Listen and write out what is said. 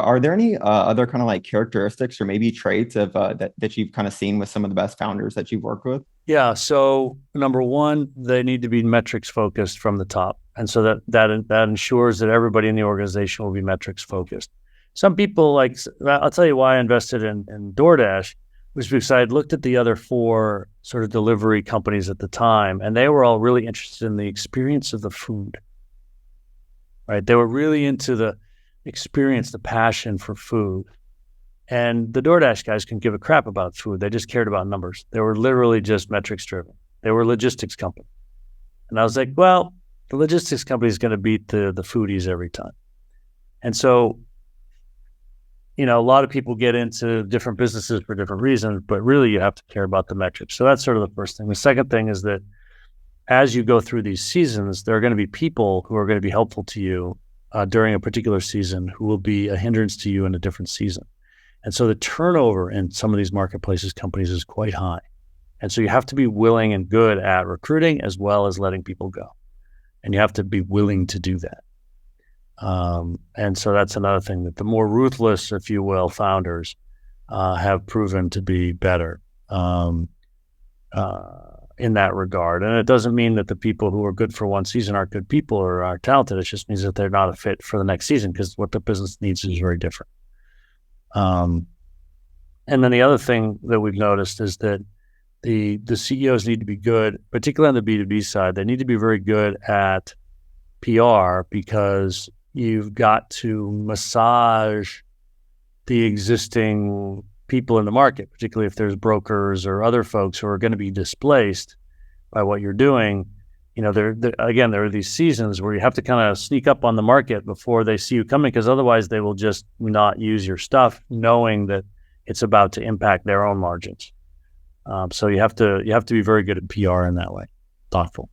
Are there any other kind of like characteristics or maybe traits of that you've kind of seen with some of the best founders that you've worked with? Yeah. So number one, they need to be metrics focused from the top. And so that ensures that everybody in the organization will be metrics focused. Some people like, I'll tell you why I invested in DoorDash was because I had looked at the other four sort of delivery companies at the time, and they were all really interested in the experience of the food, right? They were really into the experience, the passion for food. And the DoorDash guys couldn't give a crap about food. They just cared about numbers. They were literally just metrics driven. They were a logistics company. And I was like, well, the logistics company is going to beat the foodies every time. And so, a lot of people get into different businesses for different reasons, but really you have to care about the metrics. So that's sort of the first thing. The second thing is that as you go through these seasons, there are going to be people who are going to be helpful to you during a particular season who will be a hindrance to you in a different season. And so the turnover in some of these marketplaces companies is quite high. And so you have to be willing and good at recruiting as well as letting people go. And you have to be willing to do that. And so that's another thing, that the more ruthless, if you will, founders have proven to be better in that regard. And it doesn't mean that the people who are good for one season aren't good people or are talented. It just means that they're not a fit for the next season because what the business needs is very different. And then the other thing that we've noticed is that the CEOs need to be good, particularly on the B2B side. They need to be very good at PR because you've got to massage the existing people in the market, particularly if there's brokers or other folks who are going to be displaced by what you're doing. There are these seasons where you have to kind of sneak up on the market before they see you coming, because otherwise they will just not use your stuff, knowing that it's about to impact their own margins. So you have to be very good at PR in that way, thoughtful.